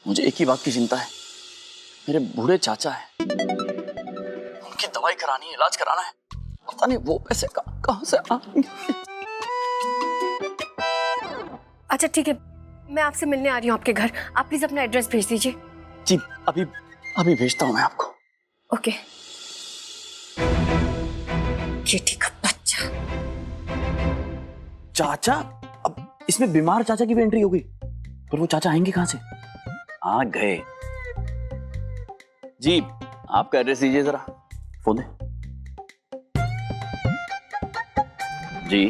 मुझे एक ही बात की चिंता है, मेरे बूढ़े चाचा है, उनकी दवाई करानी है, इलाज कराना है। पता नहीं वो पैसे कहाँ से आएंगे। अच्छा ठीक है, मैं आपसे मिलने आ रही हूँ आपके घर। आप प्लीज अपना एड्रेस भेज दीजिए। जी अभी भेजता हूँ मैं आपको। ओके। केटी का बच्चा। चाचा, अब इसमें बीमार चाचा की भी एंट्री होगी, पर वो चाचा आएंगे कहां से? आ गए। जी आपका एड्रेस दीजिए जरा, फोन दे। जी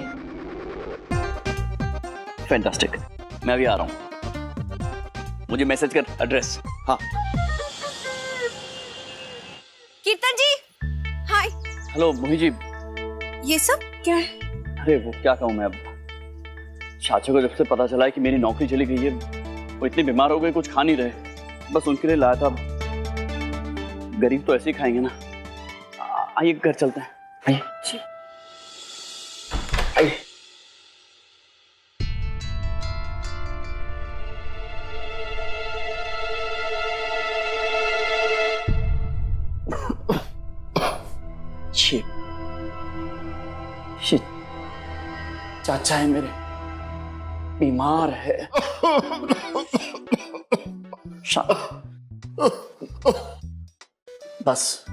फैंटास्टिक, मैं अभी आ रहा हूं, मुझे मैसेज कर एड्रेस। हाँ कीर्तन जी, हाय। हेलो मोहित जी। ये सब क्या है? अरे वो क्या कहूं मैं, अब चाचा को जब से पता चला है कि मेरी नौकरी चली गई है, वो इतने बीमार हो गए, कुछ खा नहीं रहे, बस उनके लिए लाया था। गरीब तो ऐसे ही खाएंगे ना। आइए घर चलते हैं, आइए। आइए। चाचा है मेरे, बीमार है। बस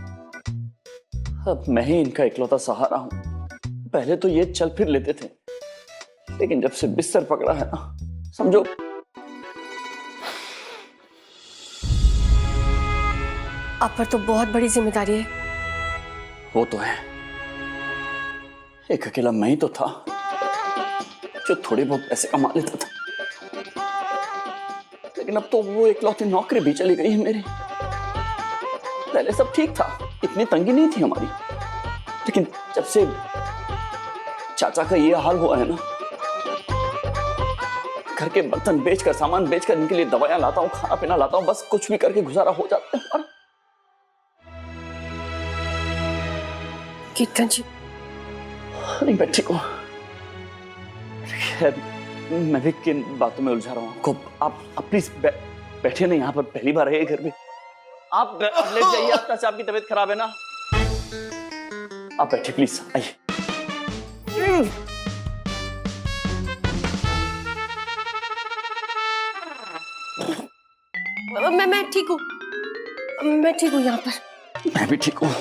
अब मैं ही इनका इकलौता सहारा हूं। पहले तो ये चल फिर लेते थे, लेकिन जब से बिस्तर पकड़ा है ना, समझो आप पर तो बहुत बड़ी जिम्मेदारी है। वो तो है, एक अकेला मैं ही तो था जो थोड़े बहुत पैसे कमा लेता था, लेकिन अब तो वो इकलौती नौकरी भी चली गई है मेरी। पहले सब ठीक था, इतनी तंगी नहीं थी हमारी, लेकिन जब से चाचा का ये हाल हुआ है ना, घर के बर्तन बेचकर, सामान बेचकर इनके लिए दवाइयां लाता हूँ, खाना पीना लाता हूँ, बस कुछ भी करके गुजारा हो जाता है हमारा। कीर्तन जी, नहीं मैं ठीक हूँ। मैं भी किन बातों में उलझा रहा हूँ आपको। आप प्लीज बैठिए ना, यहाँ पर पहली बार है घर में। आप ले जाइए, आप चाचा, आपकी तबीयत खराब है ना। आप बैठिए प्लीज, आइए। मैं ठीक हूँ, मैं ठीक हूँ यहाँ पर। मैं भी ठीक हूँ।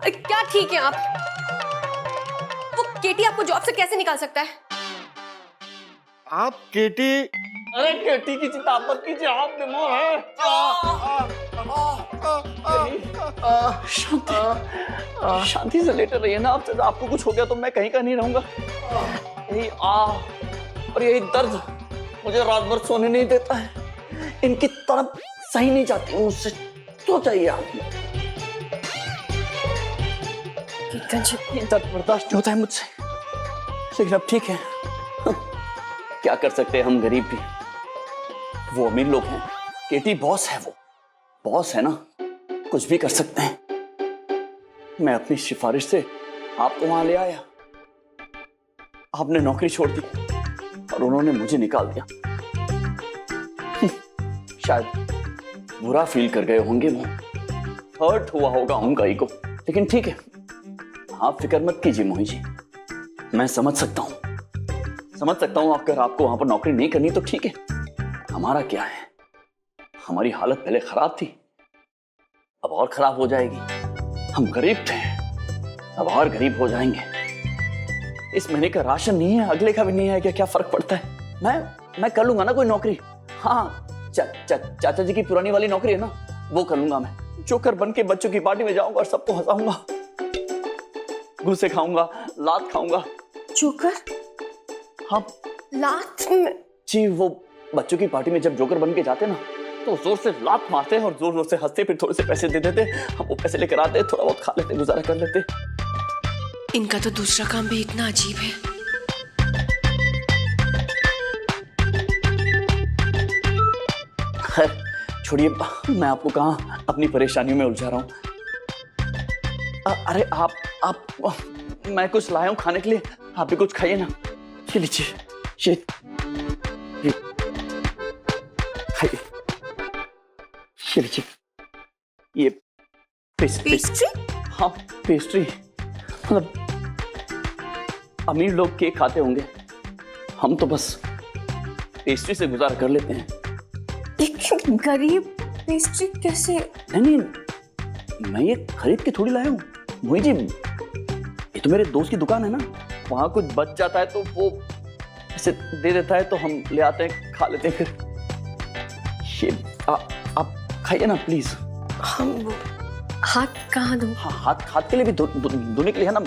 क्या ठीक है आप? वो केटी आपको जॉब से कैसे निकाल सकता है? आप केटी? अरे केटी की चिंता मत कीजिए, आप बीमार हैं। शांति शांति से लेटे रहिए ना आप। आपको कुछ हो गया तो मैं कहीं का नहीं रहूंगा। यही और यही दर्द मुझे रात भर सोने नहीं देता है। इनकी तड़प सही नहीं जाती मुझसे, तो चाहिए आपने। ये दर्द बर्दाश्त नहीं होता है मुझसे, लेकिन अब ठीक है। क्या कर सकते हैं हम गरीब भी। वो अमीर लोग हैं, केटी बॉस है, वो बॉस है ना, कुछ भी कर सकते हैं। मैं अपनी सिफारिश से आपको वहां ले आया, आपने नौकरी छोड़ दी और उन्होंने मुझे निकाल दिया। शायद बुरा फील कर गए होंगे, वो हर्ट हुआ होगा उनका ईगो, लेकिन ठीक है, आप फिक्र मत कीजिए मोहित जी। मैं समझ सकता हूं अगर आपको वहां पर नौकरी नहीं करनी तो ठीक है। हमारा क्या है, हमारी हालत पहले खराब थी, अब और खराब हो जाएगी। हम गरीब थे, अब और गरीब हो जाएंगे। इस महीने का राशन नहीं है, अगले का भी नहीं है, क्या फर्क पड़ता है। मैं कर लूंगा ना कोई नौकरी। हाँ, चाचा जी की पुरानी वाली नौकरी है ना, वो कर लूंगा मैं। जोकर बन के बच्चों की पार्टी में जाऊंगा और सबको हंसाऊंगा, घूसे खाऊंगा, लात खाऊंगा। जोकर? हाँ लात? जी, वो बच्चों की पार्टी में जब जोकर बन के जाते ना, तो जोर से लात मारते हैं और जोर जोर से हंसते, फिर थोड़े से पैसे दे देते, हम वो पैसे लेकर आते, थोड़ा बहुत खा लेते, गुजारा कर लेते। इनका तो दूसरा काम भी इतना अजीब है। खैर छोड़िए, मैं आपको कहाँ अपनी परेशानियों में उलझा रहा हूँ। अरे आप मैं कुछ लाया हूँ खाने के लिए, आप भी कुछ खाइए ना। ये लीजिए, ये खाइए। लीजिए, ये पेस्ट्री? हाँ पेस्ट्री। मतलब अमीर लोग केक खाते होंगे, हम तो बस पेस्ट्री से गुजारा कर लेते हैं। लेकिन गरीब पेस्ट्री कैसे? नहीं, मैं ये खरीद के थोड़ी लाया हूँ मोहित जी, ये तो मेरे दोस्त की दुकान है ना, वहां कुछ बच जाता है तो वो ऐसे दे देता है, तो हम ले आते हैं, खा लेते हैं। फिर ये आप खाइए ना प्लीज। हम हाथ कहाँ दूं? हाँ, हाथ के लिए भी धोने के लिए है ना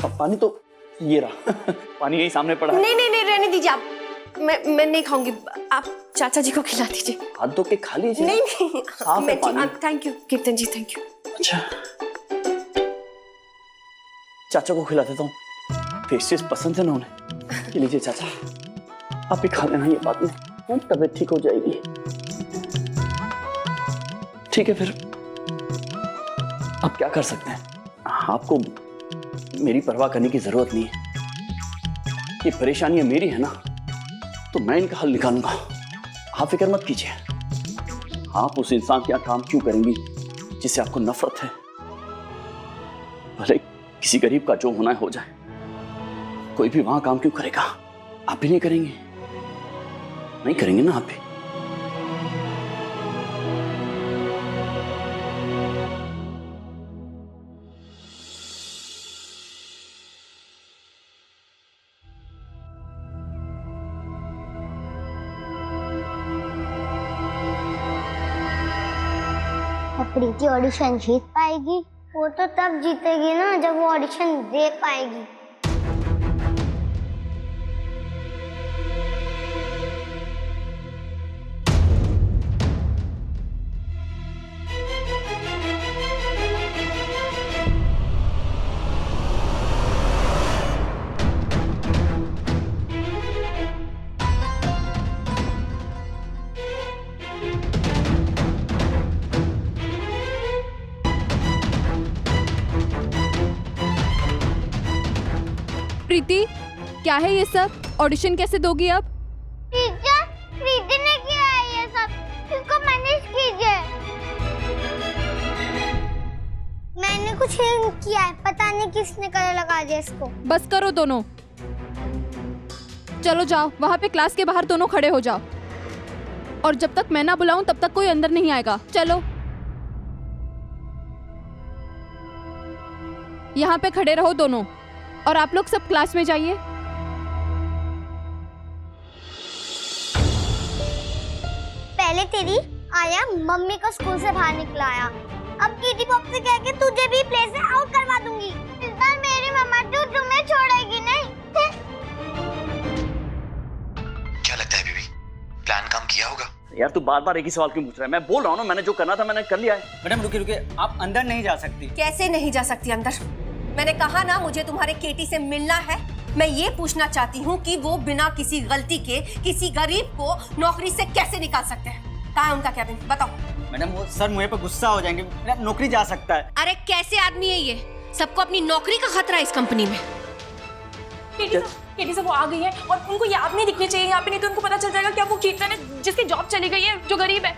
पानी, तो ये रहा पानी यही सामने पड़ा है। नहीं रहने दीजिए आप, मैं नहीं खाऊंगी, आप चाचा जी को खिला दीजिए। हाथ धो के खा लीजिए। नहीं साफ है पानी। थैंक यू कीर्तन जी, थैंक यू। अच्छा, चाचा को खिला देता हूँ, पेस्ट्रीज पसंद है ना उन्हें। ये लीजिए चाचा, आप भी खा लेना, ये बात नहीं, तबीयत ठीक हो जाएगी। ठीक है, फिर आप क्या कर सकते हैं, आपको मेरी परवाह करने की जरूरत नहीं है। ये परेशानियां मेरी है ना, तो मैं इनका हल निकालूंगा, आप फिक्र मत कीजिए। आप उस इंसान के यहाँ काम क्यों करेंगी जिससे आपको नफरत है? भले किसी गरीब का जो होना है हो जाए, कोई भी वहां काम क्यों करेगा? आप भी नहीं करेंगे? नहीं करेंगे ना आप भी? प्रीति ऑडिशन जीत पाएगी? वो तो तब जीतेगी ना जब वो ऑडिशन दे पाएगी। प्रीति, क्या है ये सब? ऑडिशन कैसे दोगी अब? टीचर, प्रीति ने किया है ये सब, इसको मैनेज कीजिए। मैंने कुछ नहीं किया है, पता नहीं किसने कलर लगा दिया इसको। बस करो दोनों, चलो जाओ, वहाँ पे क्लास के बाहर दोनों खड़े हो जाओ, और जब तक मैं ना बुलाऊं तब तक कोई अंदर नहीं आएगा। चलो यहाँ पे खड़े रहो दोनों, और आप लोग सब क्लास में जाइए। पहले तेरी आया मम्मी को स्कूल से बाहर निकलाया, अब कीटी पॉप से कह के तुझे भी प्ले से आउट करवा दूंगी। इस बार मेरी मम्मा तो तुम्हें छोड़ेगी नहीं। क्या लगता है बीबी, प्लान काम किया होगा? यार तू बार बार एक ही सवाल क्यों पूछ रहा है? मैं बोल रहा हूँ ना, मैंने जो करना था मैंने कर लिया है। मैडम रुकिए, आप अंदर नहीं जा सकती। कैसे नहीं जा सकती अंदर? मैंने कहा ना मुझे तुम्हारे केटी से मिलना है। मैं ये पूछना चाहती हूँ कि वो बिना किसी गलती के किसी गरीब को नौकरी से कैसे निकाल सकते हैं? कहाँ है उनका कैबिन, बताओ। मैडम वो सर मुझे पर गुस्सा हो जाएंगे, मेरा नौकरी जा सकता है। अरे कैसे आदमी है ये? सबको अपनी नौकरी का खतरा है इस कंपनी में। केटी से वो आ गई है और उनको याद नहीं दिखनी चाहिए यहाँ पे, नहीं तो उनको पता चल जाएगा कि अब वो कीर्तन है जिसकी जॉब चली गई है, जो गरीब है।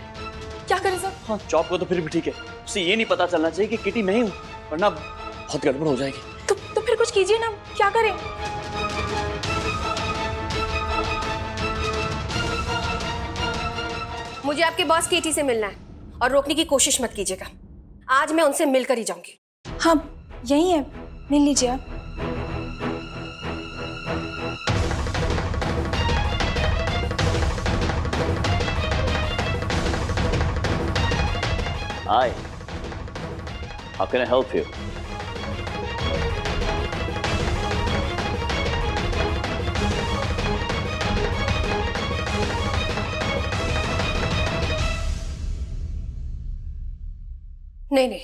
क्या करें सर? हाँ, जॉब को तो फिर भी ठीक है, उसे ये नहीं पता चलना चाहिए कि किटी मैं ही हूँ, वरना बहुत गड़बड़ हो जाएगी। तो फिर कुछ कीजिए ना, क्या करें? मुझे आपके बॉस केटी से मिलना है और रोकने की कोशिश मत कीजिएगा। आज मैं उनसे मिलकर ही जाऊंगी। हाँ यही है, मिल लीजिए आप। Hi, how can I help you? नहीं,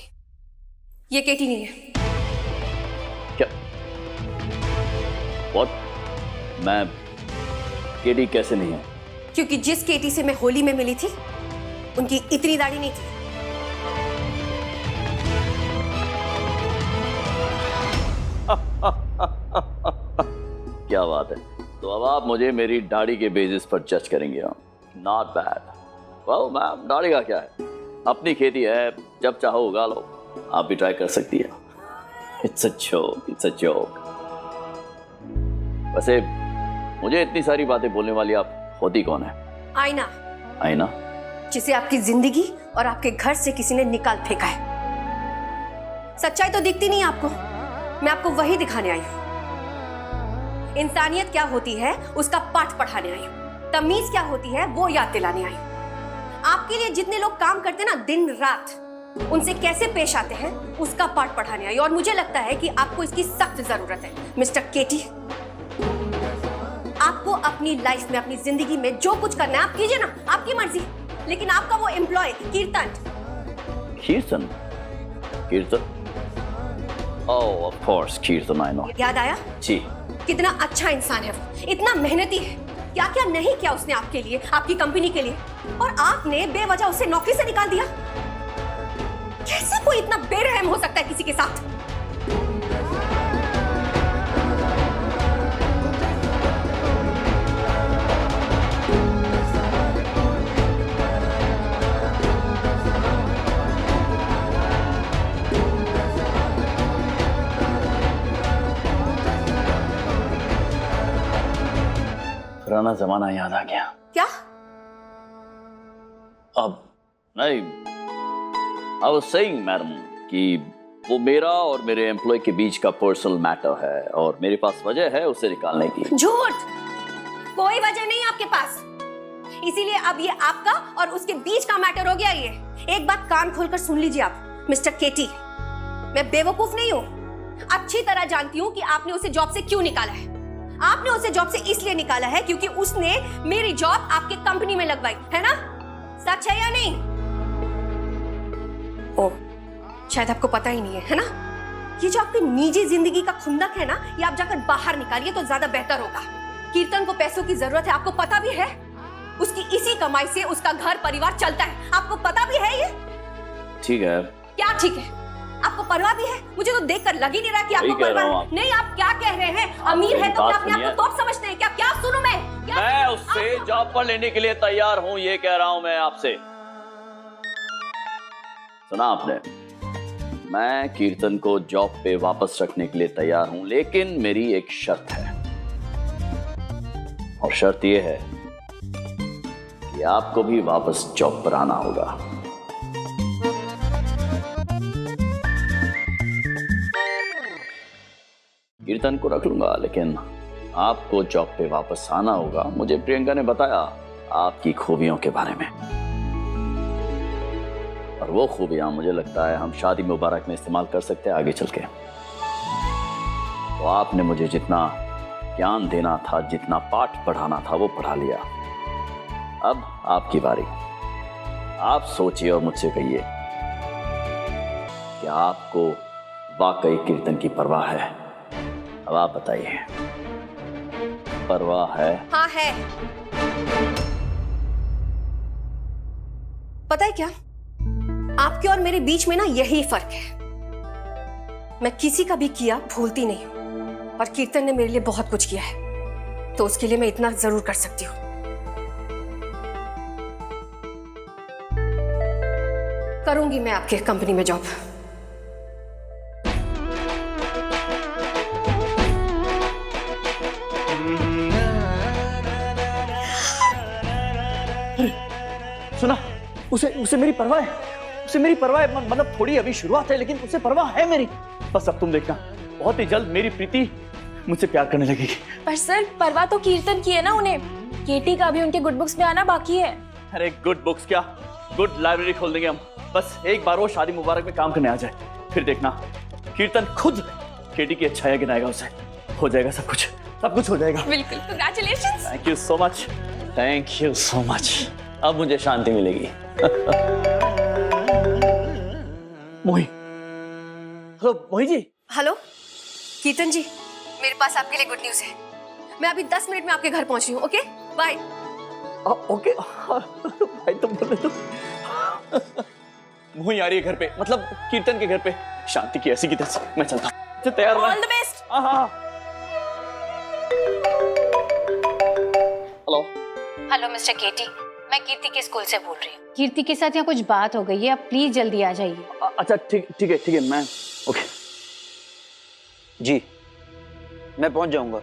ये केटी नहीं है। क्या? What? मैं केटी कैसे नहीं हूँ? क्योंकि जिस केटी से मैं होली में मिली थी उनकी इतनी दाढ़ी नहीं थी। क्या बात है, तो अब आप मुझे मेरी दाढ़ी के बेसिस पर जज करेंगे? Not bad. वेल मैम, दाढ़ी का क्या है, अपनी खेती है, जब चाहो उगा लो। आप भी ट्राई कर सकती है। It's a joke, it's a joke. वैसे मुझे इतनी सारी बातें बोलने वाली आप होती कौन है? आईना, आईना? जिसे आपकी जिंदगी और आपके घर से किसी ने निकाल फेंका है। सच्चाई तो दिखती नहीं आपको, मैं आपको वही दिखाने आई हूं। इंसानियत क्या होती है उसका पाठ पढ़ाने आई हूं। तमीज क्या होती है वो याद दिलाने आई हूं। आपके लिए जितने लोग काम करते हैं ना दिन रात, उनसे कैसे पेश आते हैं उसका पाठ पढ़ाने आई। और मुझे लगता है कि आपको इसकी सख्त जरूरत है। मिस्टर केटी, आपको अपनी लाइफ में, अपनी जिंदगी में जो कुछ करना है आप कीजिए ना, आपकी मर्जी। लेकिन आपका वो एम्प्लॉय कीर्तन। कीर्तन? कीर्तन? ओह ऑफ कोर्स, कीर्तन, आई नो। याद आया? जी। कितना अच्छा इंसान है वो, इतना मेहनती है। क्या क्या नहीं किया उसने आपके लिए, आपकी कंपनी के लिए, और आपने बेवजह उसे नौकरी से निकाल दिया। कैसे कोई इतना बेरहम हो सकता है किसी के साथ? पुराना जमाना याद आ गया। क्या? अब नहीं, आई वाज सेइंग मैडम कि वो मेरा और मेरे एम्प्लॉय के बीच का पर्सनल मैटर है और मेरे पास वजह है उसे निकालने की। झूठ! कोई वजह नहीं आपके पास, इसीलिए अब ये आपका और उसके बीच का मैटर हो गया। ये एक बात कान खोलकर सुन लीजिए आप मिस्टर केटी, मैं बेवकूफ नहीं हूं। अच्छी तरह जानती हूं कि आपने उसे जॉब से क्यों निकाला है। आपने उसे जॉब से इसलिए निकाला है क्योंकि उसने मेरी जॉब आपके कंपनी में लगवाई है ना? सच है या नहीं? ओह, शायद आपको पता ही नहीं है ना? ये जो आपकी निजी जिंदगी का खुंदक है ना, ये आप जाकर बाहर निकालिए तो ज्यादा बेहतर होगा। कीर्तन को पैसों की जरूरत है, आपको पता भी है। उसकी इसी कमाई से उसका घर परिवार चलता है, आपको पता भी है ये। ठीक है। क्या ठीक है? आपको परवाह भी है? मुझे तो देखकर लग ही नहीं रहा कि आपको परवाह है। नहीं, आप क्या कह रहे हैं? अमीर है तो क्या अपने आप को टॉप समझते हैं क्या? क्या सुनूं मैं? मैं उससे जॉब पर लेने के लिए तैयार हूं, ये कह रहा हूं मैं आपसे। सुना आपने? मैं कीर्तन को जॉब पे वापस रखने के लिए तैयार हूं, लेकिन मेरी एक शर्त है। और शर्त यह है कि आपको भी वापस जॉब पर आना होगा। कीर्तन को रख लूंगा, लेकिन आपको जॉब पे वापस आना होगा। मुझे प्रियंका ने बताया आपकी खूबियों के बारे में, और वो खूबियां मुझे लगता है हम शादी मुबारक में इस्तेमाल कर सकते हैं आगे चल के। तो आपने मुझे जितना ज्ञान देना था, जितना पाठ पढ़ाना था, वो पढ़ा लिया। अब आपकी बारी। आप सोचिए और मुझसे कहिए कि आपको वाकई कीर्तन की परवाह है। अब आप बताइए, परवाह है? हाँ है। पता है क्या, आपके और मेरे बीच में ना यही फर्क है। मैं किसी का भी किया भूलती नहीं हूं, और कीर्तन ने मेरे लिए बहुत कुछ किया है, तो उसके लिए मैं इतना जरूर कर सकती हूँ। करूंगी मैं आपके कंपनी में जॉब। सुना, उसे मेरी परवाह है, उसे मेरी परवाह है। मतलब थोड़ी अभी शुरुआत है, लेकिन उसे परवाह है मेरी। बस अब तुम देखना, बहुत ही जल्द मेरी प्रीति मुझसे प्यार करने लगेगी। पर सर, परवाह तो कीर्तन की है ना उन्हें। केटी का भी उनके गुड बुक्स में आना बाकी है। अरे गुड बुक्स क्या, गुड लाइब्रेरी खोल देंगे हम। बस एक बार वो शादी मुबारक में काम करने आ जाए, फिर देखना कीर्तन खुद केटी की अच्छाइयां गिनाएगा। उसे हो जाएगा सब कुछ हो जाएगा। बिल्कुल, congratulations. Thank you so much, thank you so much. अब मुझे शांति मिलेगी। मोही, हेलो मोही जी। हेलो कीर्तन जी, मेरे पास आपके लिए गुड न्यूज है। मैं अभी 10 मिनट में आपके घर पहुंच रही हूँ। Okay bye. ओके भाई, तुम बोले तो मोही आ रही है घर पे, मतलब कीर्तन के घर पे। शांति की ऐसी की तैसी। मैं चलता हूँ, तैयार ऑल द बेस्ट। हाँ। हेलो। हेलो मिस्टर केटी, मैं कीर्ति के स्कूल से बोल रही हूँ। कीर्ति के साथ यहाँ कुछ बात हो गई है, आप प्लीज जल्दी आ जाइए। अच्छा ठीक है मैं ओके। जी मैं पहुंच जाऊंगा।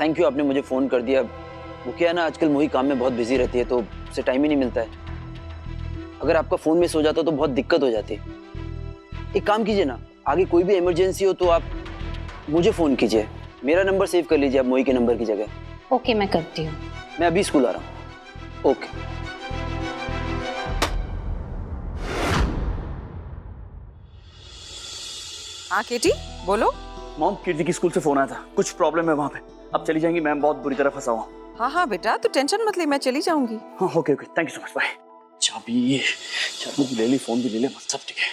थैंक यू, आपने मुझे फ़ोन कर दिया। वो क्या है ना, आजकल मोही काम में बहुत बिजी रहती है तो उसे टाइम ही नहीं मिलता है। अगर आपका फ़ोन मिस हो जाता तो बहुत दिक्कत हो जाती। एक काम कीजिए ना, आगे कोई भी इमरजेंसी हो तो आप मुझे फ़ोन कीजिए। मेरा नंबर सेव कर लीजिए आप मोही के नंबर की जगह। ओके मैं करती हूँ। मैं अभी स्कूल आ रहा हूँ। ओके। हाँ केटी बोलो। मॉम, कीर्ति की स्कूल से फोन आया था, कुछ प्रॉब्लम है वहाँ पे। अब चली जाएंगी मैम, बहुत बुरी तरह फंसा हुआ। हाँ हाँ बेटा तू टेंशन मत ले, मैं चली जाऊंगी। हाँ okay thank you so much, bye. चाबी भी ले ली, फोन भी ले ले, सब ठीक है।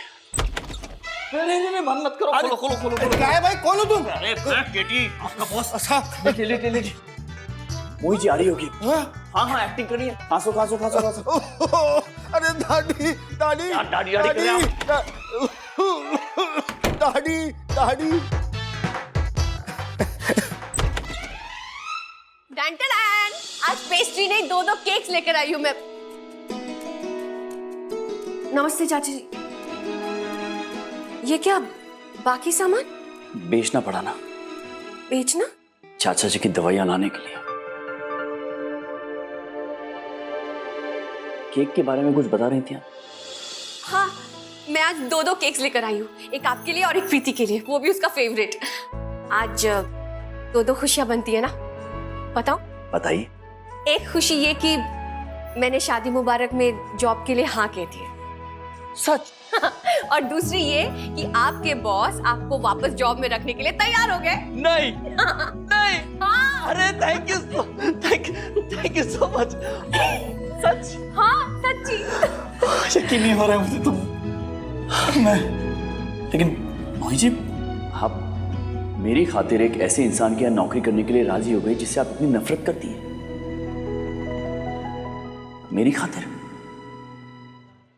नहीं मन मत करो, खोलो। क्या है भाई, कौन हो तुम? अरे केटी आपका बॉस। अच्छा ले मोही जी आ रही होगी। हाँ एक्टिंग करिए, खांसो। अरे दादी कर रहे हैं दादी। डंटन, आज पेस्ट्री नहीं 2 केक्स लेकर आई हूँ मैं। नमस्ते चाची जी। ये क्या बाकी सामान बेचना पड़ा ना, बेचना? चाचा जी की दवाइयां लाने के लिए। केक के बारे में कुछ बता रही थी आप? हाँ, मैं आज 2 केक्स लेकर आई हूँ, एक आपके लिए और एक प्रीति के लिए, वो भी उसका फेवरेट। आज 2 खुशियां बनती है ना, बताओ? बताइए। एक खुशी ये कि मैंने शादी मुबारक में जॉब के लिए हाँ कह दी है। सच? और दूसरी ये कि आपके बॉस आपको वापस जॉब में रखने के लिए तैयार हो गए। नहीं। हाँ। अरे थैंक यू सो मच। सच? हाँ सच्ची। यकीन नहीं हो रहा है मुझे तुम। मैं लेकिन मोही जी, आप मेरी खातिर एक ऐसे इंसान की यहाँ नौकरी करने के लिए राजी हो गई जिससे आप इतनी नफरत करती हैं। मेरी खातिर?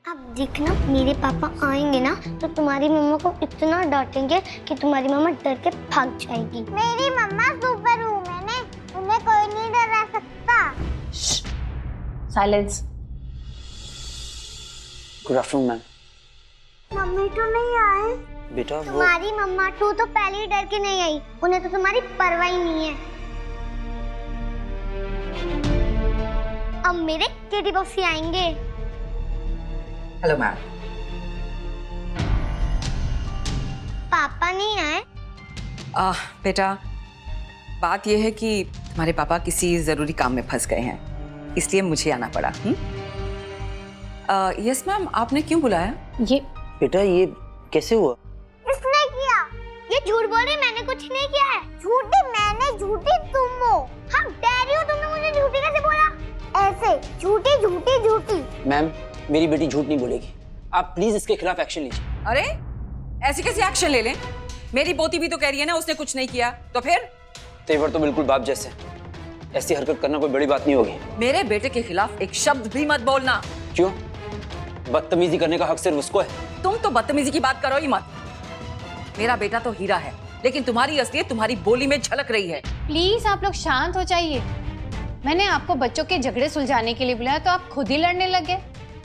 अब देखना, मेरे पापा आएंगे ना तो तुम्हारी मम्मा को इतना डांटेंगे कि तुम्हारी मम्मा डर के भाग जाएगी। मेरी मम्मा सुपर वुमन है, उन्हें कोई नहीं डरा सकता। Silence. Good afternoon ma'am. Mummy तो नहीं आए? बेटा वो तुम्हारी मम्मा तो पहले ही डर के नहीं आई, उन्हें तो तुम्हारी परवाह ही नहीं है। अब मेरे केटी बॉक्सी आएंगे। Hello ma'am. पापा नहीं आए? बेटा बात यह है कि तुम्हारे पापा किसी जरूरी काम में फंस गए हैं, इसलिए मुझे आना पड़ा। यस मैम, आपने क्यों बुलाया? ये बेटा ये कैसे हुआ? इसने किया। ये झूठ बोल रही, मैंने कुछ नहीं किया है। झूठी मैंने, झूठी तुम हो। हम डैडी हो, तुमने मुझे झूठी कैसे बोला? ऐसे झूठी। मैम मेरी बेटी झूठ नहीं बोलेगी, आप प्लीज इसके खिलाफ एक्शन लीजिए। अरे ऐसे कैसे एक्शन ले लें? मेरी पोती भी तो कह रही है ना उसने कुछ नहीं किया, तो फिर? तेवर तो बिल्कुल बाप जैसे, ऐसी हरकत करना कोई बड़ी बात नहीं होगी। मेरे बेटे के खिलाफ एक शब्द भी मत बोलना। क्यों? बदतमीजी करने का हक सिर्फ उसको है। तुम तो बदतमीजी की बात करो ही मत। मेरा बेटा तो हीरा है, लेकिन तुम्हारी असलियत तुम्हारी बोली में झलक रही है। प्लीज आप लोग शांत हो जाइए। मैंने आपको बच्चों के झगड़े सुलझाने के लिए बुलाया तो आप खुद ही लड़ने लगे।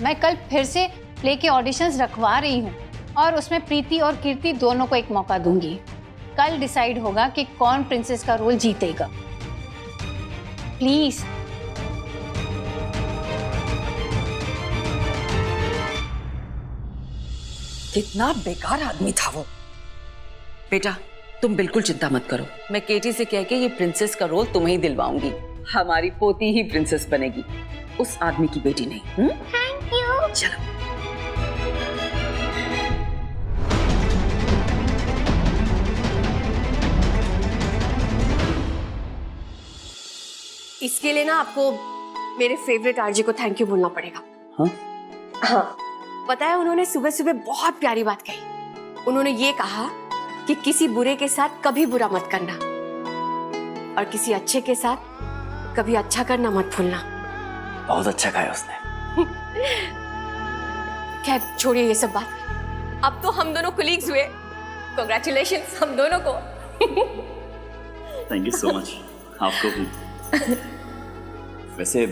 मैं कल फिर से प्ले के ऑडिशंस रखवा रही हूँ और उसमें प्रीति और कीर्ति दोनों को एक मौका दूंगी। कल डिसाइड होगा कि कौन प्रिंसेस का रोल जीतेगा। प्लीज। कितना बेकार आदमी था वो। बेटा तुम बिल्कुल चिंता मत करो, मैं केटी से कह के ये प्रिंसेस का रोल तुम्हें ही दिलवाऊंगी। हमारी पोती ही प्रिंसेस बनेगी, उस आदमी की बेटी नहीं। Thank you. चलो। इसके लिए ना आपको मेरे फेवरेट आरजे को थैंक यू बोलना पड़ेगा। हाँ, पता है उन्होंने सुबह सुबह बहुत प्यारी बात कही। उन्होंने ये कहा कि किसी बुरे के साथ कभी बुरा मत करना और किसी अच्छे के साथ कभी अच्छा करना मत भूलना। बहुत अच्छा कहा उसने। खैर छोड़िए ये सब बात, अब तो हम दोनों कोलीग्स हुए। कांग्रेचुलेशंस हम दोनों को। Thank you so much. आपको भी। वैसे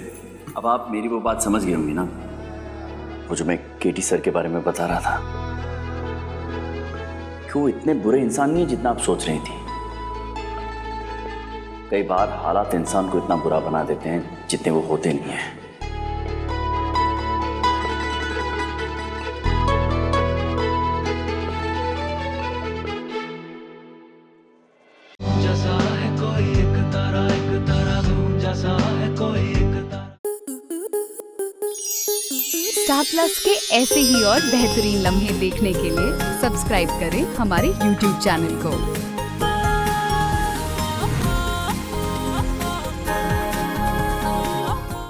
अब आप मेरी वो बात समझ गई होंगी ना, वो जो मैं केटी सर के बारे में बता रहा था कि वो इतने बुरे इंसान नहीं है जितना आप सोच रही थी। कई बार हालात इंसान को इतना बुरा बना देते हैं जितने वो होते नहीं हैं। स्टार प्लस के ऐसे ही और बेहतरीन लम्हे देखने के लिए सब्सक्राइब करें हमारे YouTube चैनल को।